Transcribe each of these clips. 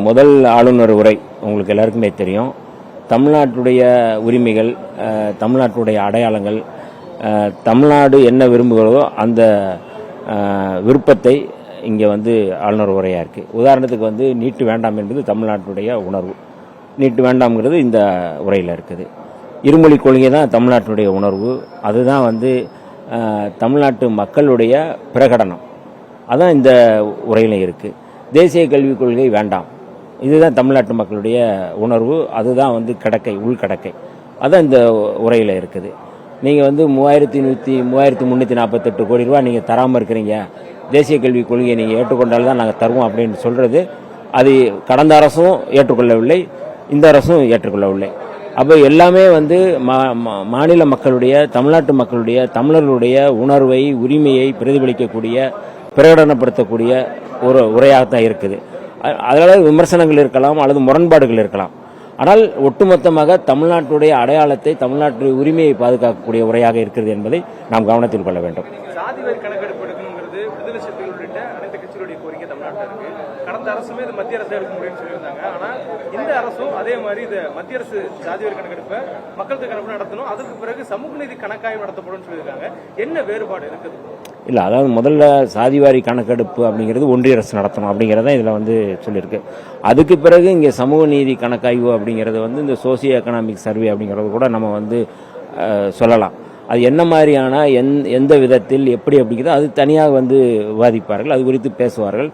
முதல் ஆளுநர் உரை உங்களுக்கு எல்லாருக்குமே தெரியும். தமிழ்நாட்டுடைய உரிமைகள், தமிழ்நாட்டுடைய அடையாளங்கள், தமிழ்நாடு என்ன விரும்புகிறதோ அந்த விருப்பத்தை இங்கே ஆளுநர் உரையாக இருக்குது. உதாரணத்துக்கு நீட்டு வேண்டாம் என்பது தமிழ்நாட்டுடைய உணர்வு. நீட்டு வேண்டாம்ங்கிறது இந்த உரையில் இருக்குது. இருமொழி கொள்கை தான் தமிழ்நாட்டுடைய உணர்வு. அதுதான் தமிழ்நாட்டு மக்களுடைய பிரகடனம். அதான் இந்த உரையில் இருக்குது. தேசிய கல்விக் கொள்கை வேண்டாம், இதுதான் தமிழ்நாட்டு மக்களுடைய உணர்வு. அதுதான் கடக்கை, உள்கடக்கை. அதான் இந்த உரையில் இருக்குது. நீங்கள் 3348 கோடி ரூபா நீங்கள் தராமல் இருக்கிறீங்க, தேசிய கல்விக் கொள்கையை நீங்கள் ஏற்றுக்கொண்டால் தான் நாங்கள் தருவோம் அப்படின்னு சொல்கிறது, அது கடந்த அரசும் ஏற்றுக்கொள்ளவில்லை, இந்த அரசும் ஏற்றுக்கொள்ளவில்லை. அப்போ எல்லாமே மாநில மக்களுடைய, தமிழ்நாட்டு மக்களுடைய, தமிழர்களுடைய உணர்வை, உரிமையை பிரதிபலிக்கக்கூடிய, பிரகடனப்படுத்தக்கூடிய ஒரு உரையாகத்தான் இருக்குது. அதனால் விமர்சனங்கள் இருக்கலாம் அல்லது முரண்பாடுகள் இருக்கலாம். ஆனால் ஒட்டுமொத்தமாக தமிழ்நாட்டுடைய அடையாளத்தை, தமிழ்நாட்டுடைய உரிமையை பாதுகாக்கக்கூடிய உரையாக இருக்கிறது என்பதை நாம் கவனத்தில் கொள்ள வேண்டும். சாதிவாரி கணக்கெடுப்பு எடுக்கணுங்கிறது விடுதலை சிறுத்தைகள் உள்ளிட்ட அனைத்து கட்சிகளுடைய கோரிக்கை தமிழ்நாட்டில் இருக்கு. கடந்த அரசுமே இது மத்திய அரசு எடுக்க முடியும்னு சொல்லியிருந்தாங்க. ஆனால் இந்த அரசும் அதே மாதிரி இந்த மத்திய அரசு சாதிவாரி கணக்கெடுப்பை மக்கள் தொகை கணக்கு நடத்தணும், அதுக்கு பிறகு சமூக நீதி கணக்காய்வு நடத்தப்படும் சொல்லியிருக்காங்க. என்ன வேறுபாடு இருக்குது? இல்லை, அதாவது முதல்ல சாதிவாரி கணக்கெடுப்பு அப்படிங்கிறது ஒன்றிய அரசு நடத்தணும் அப்படிங்கிறத இதில் சொல்லியிருக்கு. அதுக்கு பிறகு இங்கே சமூக நீதி கணக்காய்வு அப்படிங்கிறது இந்த சோசியோ எக்கனாமிக் சர்வே அப்படிங்கிறது கூட நம்ம சொல்லலாம். அது என்ன மாதிரியான எந்த விதத்தில் எப்படி அப்படிங்கிறது அது தனியாக விவாதிப்பார்கள், அது குறித்து பேசுவார்கள்.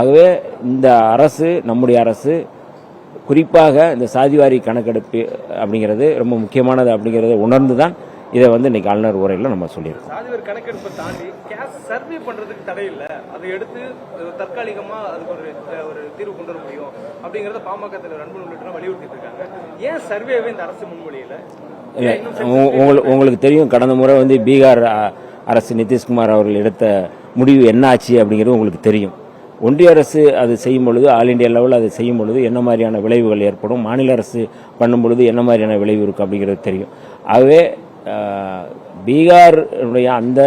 ஆகவே இந்த அரசு, நம்முடைய அரசு குறிப்பாக இந்த சாதிவாரி கணக்கெடுப்பு அப்படிங்கிறது ரொம்ப முக்கியமானது அப்படிங்கிறத உணர்ந்து தான் இதை இன்னைக்கு ஆளுநர் உரையில் நம்ம சொல்லியிருக்கோம். சாதிவாரி கணக்கெடுப்பை தாண்டி கேஸ் சர்வே பண்றதுக்கு தடை இல்லை, அதை எடுத்து தற்காலிகமா அதுக்கு ஒரு தீர்வு கொண்டு வர முடியும் அப்படிங்கறத பாமக தலைவர் அன்பு உள்ளிட்ட வலியுறுத்திட்டு இருக்காங்க. ஏன் சர்வேவே இந்த அரசு முன்மொழியில? உங்களுக்கு தெரியும், கடந்த முறை பீகார் அரசு நிதிஷ்குமார் அவர்கள் எடுத்த முடிவு என்ன ஆச்சு அப்படிங்கிறது உங்களுக்கு தெரியும். ஒன்றிய அரசு அது செய்யும் பொழுது, ஆல் இண்டியா லெவலில் அது செய்யும் பொழுது என்ன மாதிரியான விளைவுகள் ஏற்படும், மாநில அரசு பண்ணும் பொழுது என்ன மாதிரியான விளைவு இருக்கும் அப்படிங்கிறது தெரியும். ஆகவே பீகாருடைய அந்த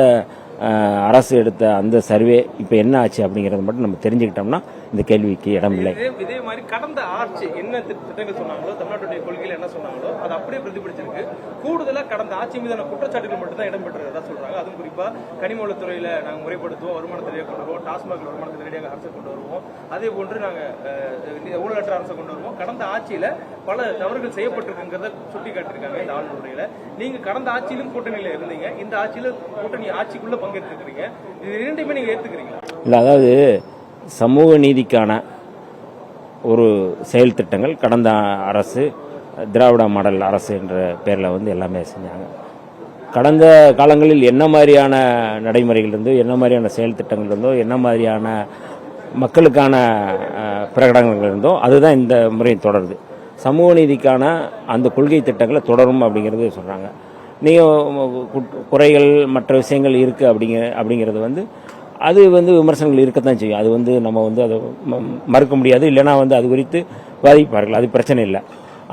அரசு எடுத்த அந்த சர்வே இப்போ என்ன ஆச்சு அப்படிங்கிறத மட்டும் நம்ம தெரிஞ்சுக்கிட்டோம்னா இந்த கேள்விக்கு இடமில்லை. இதே மாதிரி கடந்த ஆட்சி என்ன திட்டங்கள் சொன்னாங்களோ, தமிழ்நாட்டுடைய கொள்கையில் என்ன சொன்னாங்களோ அது அப்படியே பிரதிபலிச்சிருக்கு. கூடுதலாக கடந்த ஆட்சி மீதான குற்றச்சாட்டுகள் மட்டும்தான் இடம்பெற்றதா சொல்றாங்க. அதுவும் குறிப்பா கனிமவளத்துறையில நாங்கள் முறைப்படுத்துவோம், வருமானத்தை கொண்டு வருவோம், டாஸ்மாக் வருமானத்தை நேரடியாக அரசை கொண்டு வருவோம், அதே போன்று நாங்கள் ஊழலற்ற அரசை கொண்டு வருவோம். கடந்த ஆட்சியில பல தவறுகள் செய்யப்பட்டிருக்குங்கிறத சுட்டி காட்டிருக்காங்க இந்த ஆளுநர் உரையில. நீங்க கடந்த ஆட்சியிலும் கூட்டணியில இருந்தீங்க, இந்த ஆட்சியில கூட்டணி ஆட்சிக்குள்ள பங்கேற்றுக்கிறீங்க, இது இரண்டையுமே நீங்க ஏத்துக்கிறீங்களா? இல்லை, அதாவது சமூக நீதிக்கான ஒரு செயல் திட்டங்கள் கடந்த அரசு திராவிட மாடல் அரசு என்ற பேரில் எல்லாமே செஞ்சாங்க. கடந்த காலங்களில் என்ன மாதிரியான நடைமுறைகள் இருந்தோ, என்ன மாதிரியான செயல் திட்டங்கள் இருந்தோ, என்ன மாதிரியான மக்களுக்கான பிரகடனங்கள் இருந்தோ அதுதான் இந்த முறை தொடருது. சமூக நீதிக்கான அந்த கொள்கை திட்டங்களை தொடரும் அப்படிங்கிறது சொல்கிறாங்க. நீங்கள் குறைகள் மற்ற விஷயங்கள் இருக்குது அப்படிங்கிறது அது விமர்சனங்கள் இருக்கத்தான் செய்யும். அது நம்ம அதை மறுக்க முடியாது. இல்லைனா அது குறித்து விவாதிப்பார்கள், அது பிரச்சனை இல்லை.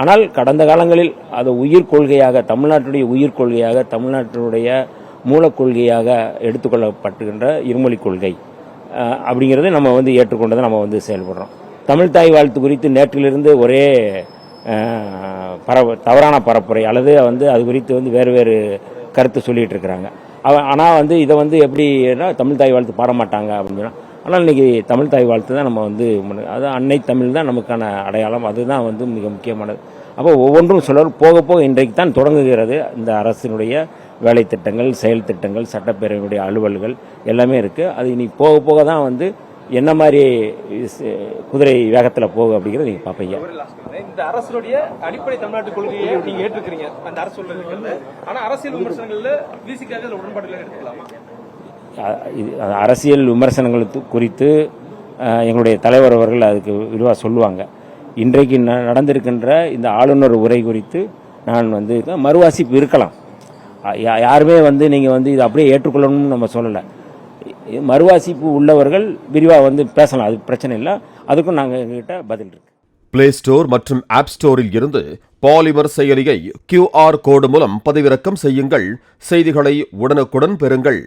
ஆனால் கடந்த காலங்களில் அது உயிர் கொள்கையாக, தமிழ்நாட்டுடைய உயிர் கொள்கையாக, தமிழ்நாட்டினுடைய மூலக்கொள்கையாக எடுத்துக்கொள்ளப்பட்டுகின்ற இருமொழி கொள்கை அப்படிங்கிறத நம்ம ஏற்றுக்கொண்டதை நம்ம செயல்படுறோம். தமிழ்தாய் வாழ்த்து குறித்து நேற்றிலிருந்து ஒரே தவறான பரப்புரை அல்லது அது குறித்து வேறு வேறு கருத்து சொல்லிட்டு இருக்கிறாங்க. ஆனால் இதை எப்படின்னா தமிழ்தாய் வாழ்த்து பாட மாட்டாங்க அப்படின்னு சொன்னால், ஆனால் இன்றைக்கி தமிழ்தாய் வாழ்த்து தான் நம்ம அது அன்னை தமிழ் தான் நமக்கான அடையாளம், அதுதான் மிக முக்கியமானது. அப்போ ஒவ்வொன்றும் போக போக இன்றைக்கு தான் தொடங்குகிறது இந்த அரசினுடைய வேலை திட்டங்கள், செயல் திட்டங்கள், சட்டப்பேரவையினுடைய அலுவல்கள் எல்லாமே இருக்குது. அது இனி போக போக தான் என்ன மாதிரி குதிரை வேகத்தில் போகும் அப்படிங்கிறத நீங்கள் பார்ப்பீங்க. இந்த அரசுடைய அடிப்படை தமிழ்நாட்டு கொள்கையை நீங்க ஏற்றுக்கிறீங்க, அந்த அரசு சொல்றது. ஆனால் அரசியல் விமர்சனங்கள்ல விசிக்காக உடன்பாடுகள் எடுத்துக்கலாமா? அரசியல் விமர்சனங்கள் குறித்து எங்களுடைய தலைவர் அவர்கள் அதுக்கு விரிவாக சொல்லுவாங்க. இன்றைக்கு நடந்திருக்கின்ற இந்த ஆளுநர் உரை குறித்து நான் மறுவாசிப்பு இருக்கலாம். யாருமே நீங்கள் இதை அப்படியே ஏற்றுக்கொள்ளணும்னு நம்ம சொல்லலை. மறுவாசிப்பு உள்ளவர்கள் விரிவாக பேசலாம், அது பிரச்சனை இல்லை. அதுக்கும் நாங்கள் எங்ககிட்ட பதில் இருக்கு. பிளே ஸ்டோர் மற்றும் ஆப் ஸ்டோரில் இருந்து பாலிமர் செயலியை QR கோடு மூலம் பதிவிறக்கம் செய்யுங்கள். செய்திகளை உடனுக்குடன் பெறுங்கள்.